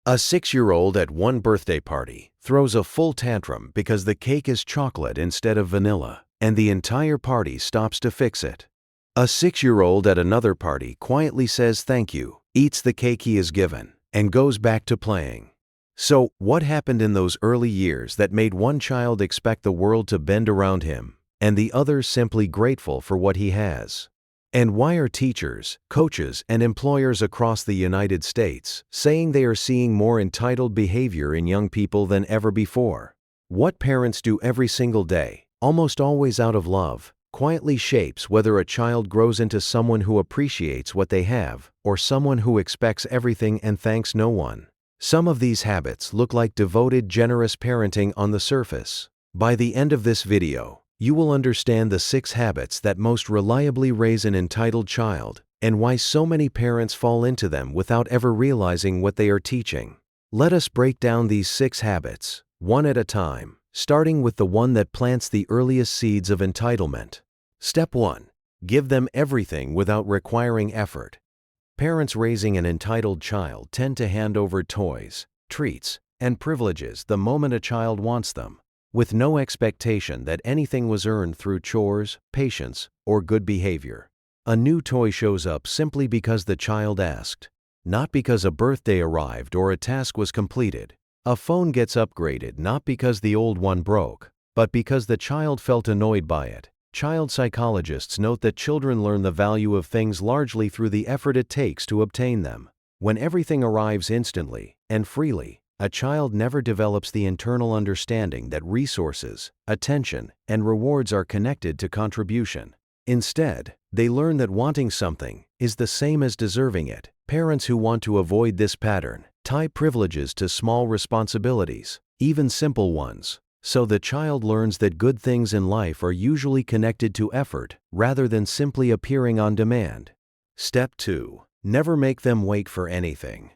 A 6-year-old at one birthday party throws a full tantrum because the cake is chocolate instead of vanilla, and the entire party stops to fix it. A 6-year-old at another party quietly says thank you, eats the cake he is given, and goes back to playing. So, what happened in those early years that made one child expect the world to bend around him, and the other simply grateful for what he has? And why are teachers, coaches, and employers across the United States saying they are seeing more entitled behavior in young people than ever before? What parents do every single day, almost always out of love, quietly shapes whether a child grows into someone who appreciates what they have or someone who expects everything and thanks no one. Some of these habits look like devoted, generous parenting on the surface. By the end of this video, you will understand the 6 habits that most reliably raise an entitled child and why so many parents fall into them without ever realizing what they are teaching. Let us break down these 6 habits, one at a time, starting with the one that plants the earliest seeds of entitlement. Step 1. Give them everything without requiring effort. Parents raising an entitled child tend to hand over toys, treats, and privileges the moment a child wants them, with no expectation that anything was earned through chores, patience, or good behavior. A new toy shows up simply because the child asked, not because a birthday arrived or a task was completed. A phone gets upgraded not because the old one broke, but because the child felt annoyed by it. Child psychologists note that children learn the value of things largely through the effort it takes to obtain them. When everything arrives instantly and freely, a child never develops the internal understanding that resources, attention, and rewards are connected to contribution. Instead, they learn that wanting something is the same as deserving it. Parents who want to avoid this pattern tie privileges to small responsibilities, even simple ones, so the child learns that good things in life are usually connected to effort rather than simply appearing on demand. Step 2. Never make them wait for anything.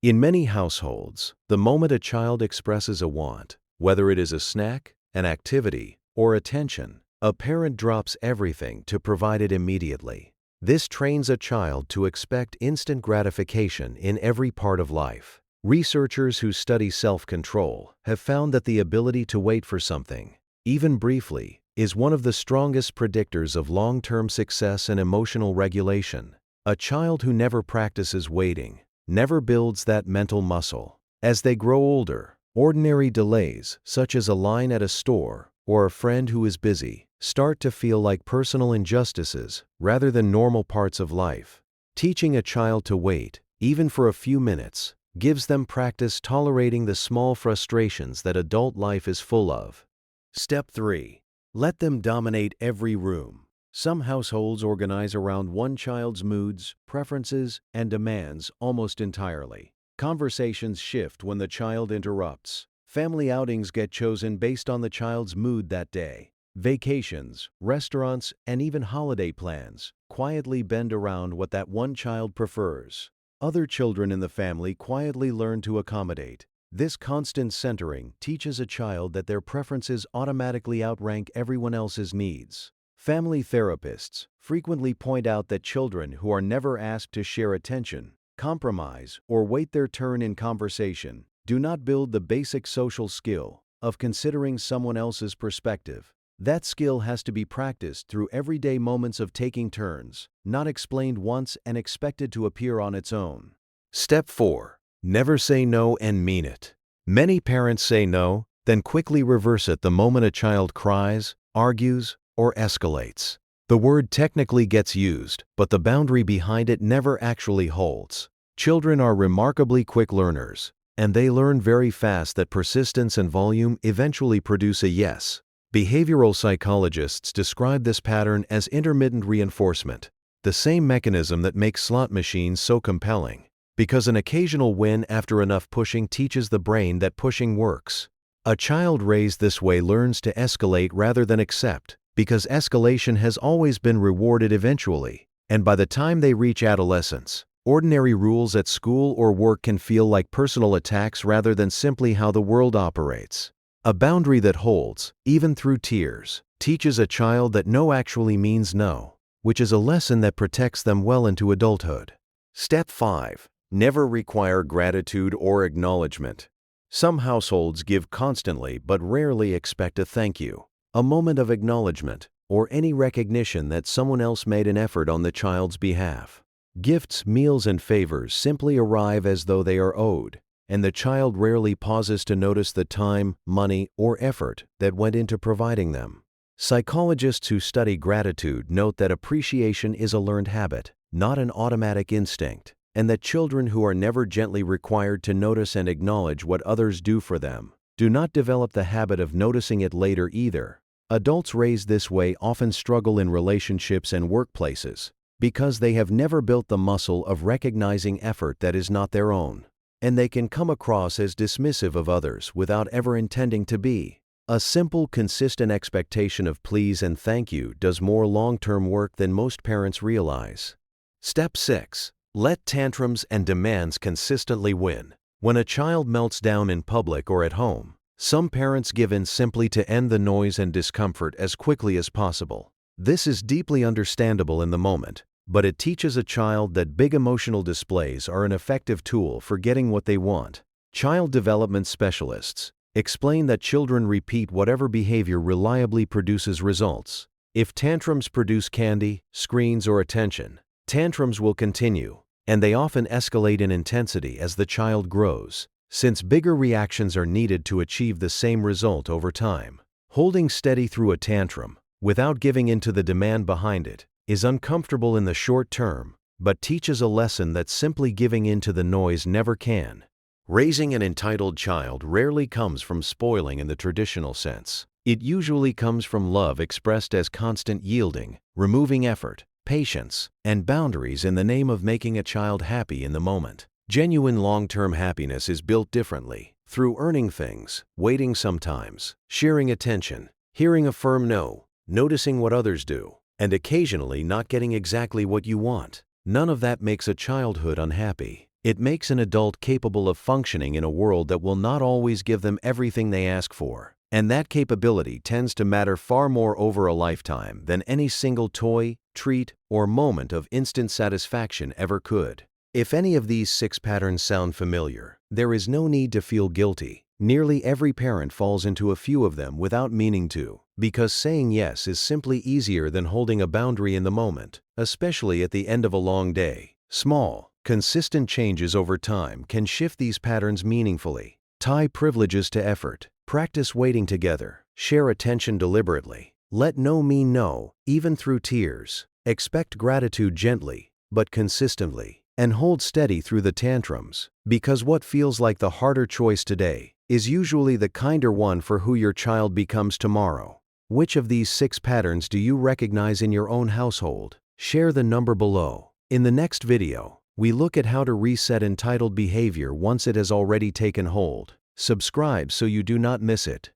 In many households, the moment a child expresses a want, whether it is a snack, an activity, or attention, a parent drops everything to provide it immediately. This trains a child to expect instant gratification in every part of life. Researchers who study self-control have found that the ability to wait for something, even briefly, is one of the strongest predictors of long-term success and emotional regulation. A child who never practices waiting never builds that mental muscle. As they grow older, ordinary delays, such as a line at a store or a friend who is busy, start to feel like personal injustices rather than normal parts of life. Teaching a child to wait, even for a few minutes, gives them practice tolerating the small frustrations that adult life is full of. Step 3. Let them dominate every room. Some households organize around one child's moods, preferences, and demands almost entirely. Conversations shift when the child interrupts. Family outings get chosen based on the child's mood that day. Vacations, restaurants, and even holiday plans quietly bend around what that one child prefers. Other children in the family quietly learn to accommodate. This constant centering teaches a child that their preferences automatically outrank everyone else's needs. Family therapists frequently point out that children who are never asked to share attention, compromise, or wait their turn in conversation do not build the basic social skill of considering someone else's perspective. That skill has to be practiced through everyday moments of taking turns, not explained once and expected to appear on its own. Step 4. Never say no and mean it. Many parents say no, then quickly reverse it the moment a child cries, argues, or escalates. The word technically gets used, but the boundary behind it never actually holds. Children are remarkably quick learners, and they learn very fast that persistence and volume eventually produce a yes. Behavioral psychologists describe this pattern as intermittent reinforcement, the same mechanism that makes slot machines so compelling, because an occasional win after enough pushing teaches the brain that pushing works. A child raised this way learns to escalate rather than accept, because escalation has always been rewarded eventually, and by the time they reach adolescence, ordinary rules at school or work can feel like personal attacks rather than simply how the world operates. A boundary that holds, even through tears, teaches a child that no actually means no, which is a lesson that protects them well into adulthood. Step 5. never require gratitude or acknowledgement. Some households give constantly but rarely expect a thank you, a moment of acknowledgement, or any recognition that someone else made an effort on the child's behalf. Gifts, meals, and favors simply arrive as though they are owed, and the child rarely pauses to notice the time, money, or effort that went into providing them. Psychologists who study gratitude note that appreciation is a learned habit, not an automatic instinct, and that children who are never gently required to notice and acknowledge what others do for them do not develop the habit of noticing it later either. Adults raised this way often struggle in relationships and workplaces because they have never built the muscle of recognizing effort that is not their own, and they can come across as dismissive of others without ever intending to be. A simple, consistent expectation of please and thank you does more long-term work than most parents realize. Step 6. Let tantrums and demands consistently win. When a child melts down in public or at home, some parents give in simply to end the noise and discomfort as quickly as possible. This is deeply understandable in the moment, but it teaches a child that big emotional displays are an effective tool for getting what they want. Child development specialists explain that children repeat whatever behavior reliably produces results. If tantrums produce candy, screens, or attention, tantrums will continue, and they often escalate in intensity as the child grows, since bigger reactions are needed to achieve the same result over time. Holding steady through a tantrum, without giving in to the demand behind it, is uncomfortable in the short term, but teaches a lesson that simply giving in to the noise never can. Raising an entitled child rarely comes from spoiling in the traditional sense. It usually comes from love expressed as constant yielding, removing effort, patience, and boundaries in the name of making a child happy in the moment. Genuine long-term happiness is built differently, through earning things, waiting sometimes, sharing attention, hearing a firm no, noticing what others do, and occasionally not getting exactly what you want. None of that makes a childhood unhappy. It makes an adult capable of functioning in a world that will not always give them everything they ask for. And that capability tends to matter far more over a lifetime than any single toy, treat, or moment of instant satisfaction ever could. If any of these 6 patterns sound familiar, there is no need to feel guilty. Nearly every parent falls into a few of them without meaning to, because saying yes is simply easier than holding a boundary in the moment, especially at the end of a long day. Small, consistent changes over time can shift these patterns meaningfully. Tie privileges to effort. Practice waiting together. Share attention deliberately. Let no mean no, even through tears. Expect gratitude gently, but consistently. And hold steady through the tantrums, because what feels like the harder choice today is usually the kinder one for who your child becomes tomorrow. Which of these 6 patterns do you recognize in your own household? Share the number below. In the next video, we look at how to reset entitled behavior once it has already taken hold. Subscribe so you do not miss it.